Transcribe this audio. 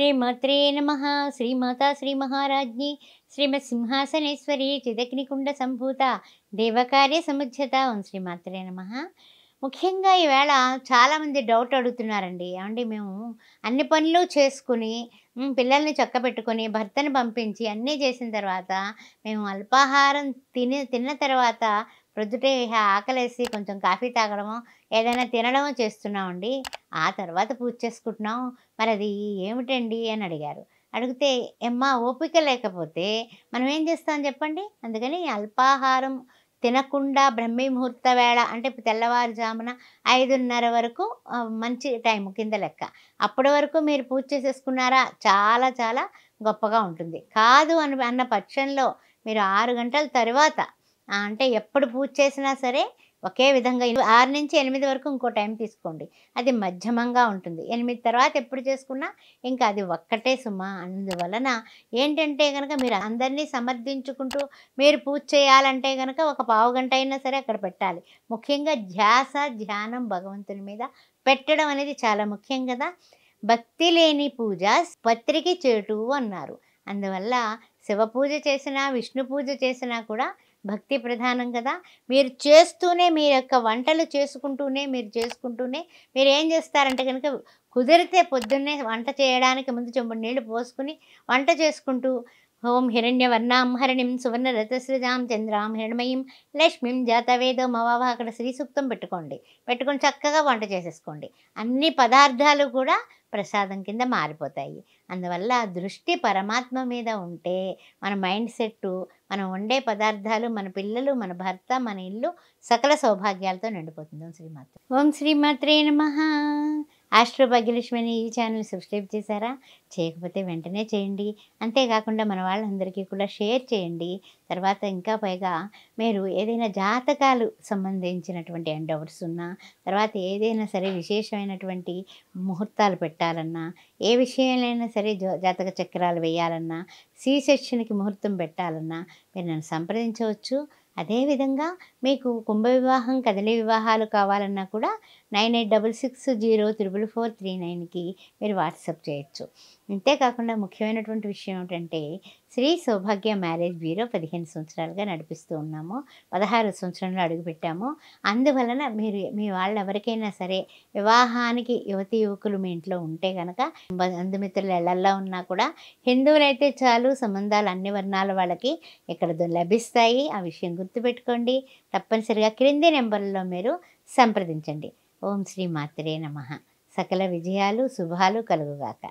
శ్రీమాత్రే నమః. శ్రీమాతా శ్రీ మహారాజ్ఞి శ్రీమత్ సింహాసనేశ్వరి చిదగ్నికుండ సంభూత దేవకార్య సముజ్జత. ఓం శ్రీమాత్రే నమః. ముఖ్యంగా ఈవేళ చాలామంది డౌట్ అడుగుతున్నారండి. ఏమండి మేము అన్ని పనులు చేసుకుని పిల్లల్ని చక్కబెట్టుకొని భర్తని పంపించి అన్నీ చేసిన తర్వాత మేము అల్పాహారం తిన్న తర్వాత ప్రొద్దుటే ఆకలేసి కొంచెం కాఫీ తాగడమో ఏదైనా తినడమో చేస్తున్నామండి. ఆ తర్వాత పూజ చేసుకుంటున్నాం. మరి అది ఏమిటండి అని అడిగారు. అడిగితే ఎమ్మా ఓపిక లేకపోతే మనం ఏం చేస్తాం చెప్పండి. అందుకని అల్పాహారం తినకుండా బ్రహ్మీ ముహూర్త వేళ అంటే ఇప్పుడు తెల్లవారుజామున 5:30 వరకు మంచి టైం కింద లెక్క. అప్పటి వరకు మీరు పూజ చేసేసుకున్నారా చాలా చాలా గొప్పగా ఉంటుంది. కాదు అన్న పక్షంలో మీరు 6 గంటల తర్వాత అంటే ఎప్పుడు పూజ చేసినా సరే ఒకే విధంగా 6-8 వరకు ఇంకో టైం తీసుకోండి. అది మధ్యమంగా ఉంటుంది. 8 తర్వాత ఎప్పుడు చేసుకున్నా ఇంకా అది ఒక్కటే సుమా. అందువలన ఏంటంటే గనక మీరు అందరినీ సమర్థించుకుంటూ మీరు పూజ చేయాలంటే గనక ఒక పావుగంట అయినా సరే అక్కడ పెట్టాలి. ముఖ్యంగా ధ్యాస, ధ్యానం భగవంతుని మీద పెట్టడం అనేది చాలా ముఖ్యం కదా. భక్తి లేని పూజ పత్రికి చేటు అన్నారు. అందువల్ల శివ పూజ చేసినా విష్ణు పూజ చేసినా కూడా భక్తి ప్రధానం కదా. మీరు చేస్తూనే మీ యొక్క వంటలు చేసుకుంటూనే మీరు ఏం చేస్తారంటే కనుక కుదిరితే పొద్దున్నే వంట చేయడానికి ముందు చెంబుడు నీళ్లు పోసుకుని వంట చేసుకుంటూ ఓం హిరణ్యవర్ణాం హరిణిం సువర్ణరథస్రజాం చంద్రాం హిరణ్మయీం లక్ష్మీం జాతవేదో మవావ అక్కడ శ్రీ సూక్తం పెట్టుకొని చక్కగా వంట చేసేసుకోండి. అన్ని పదార్థాలు కూడా ప్రసాదం కింద మారిపోతాయి. అందువల్ల దృష్టి పరమాత్మ మీద ఉంటే మన మైండ్ సెట్టు మనం వండే పదార్థాలు మన పిల్లలు మన భర్త మన ఇల్లు సకల సౌభాగ్యాలతో నిండిపోతుంది. ఓం శ్రీమాత్రే నమః. ఆస్ట్రో భాగ్యలక్ష్మి అని ఈ ఛానల్ సబ్స్క్రైబ్ చేశారా? చేయకపోతే వెంటనే చేయండి. అంతేకాకుండా మన వాళ్ళందరికీ కూడా షేర్ చేయండి. తర్వాత ఇంకా పైగా మీరు ఏదైనా జాతకాలు సంబంధించినటువంటి ఎండవర్స్ ఉన్నా తర్వాత ఏదైనా సరే విశేషమైనటువంటి ముహూర్తాలు పెట్టాలన్నా ఏ విషయంలో సరే జాతక చక్రాలు వేయాలన్నా సి సెక్షన్కి ముహూర్తం పెట్టాలన్నా మీరు నన్ను సంప్రదించవచ్చు. అదేవిధంగా మీకు కుంభ వివాహం కదలి వివాహాలు కావాలన్నా కూడా 9866044439కి మీరు వాట్సాప్ చేయొచ్చు. అంతేకాకుండా ముఖ్యమైనటువంటి విషయం ఏమిటంటే శ్రీ సౌభాగ్య మ్యారేజ్ బ్యూరో 15 సంవత్సరాలుగా నడిపిస్తూ ఉన్నాము. 16 సంవత్సరంలో అడుగుపెట్టాము. అందువలన మీరు మీ వాళ్ళు ఎవరికైనా సరే వివాహానికి యువతి యువకులు మీ ఇంట్లో ఉంటే కనుక బంధుమిత్రులు ఎళ్ళల్లో ఉన్నా కూడా హిందువులైతే చాలు సంబంధాలు అన్ని వర్ణాల వాళ్ళకి ఇక్కడ లభిస్తాయి. ఆ విషయం గుర్తుపెట్టుకోండి. తప్పనిసరిగా క్రింది నెంబర్లో మీరు సంప్రదించండి. ఓం శ్రీ మాత్రే నమః. సకల విజయాలు శుభాలు కలుగుగాక.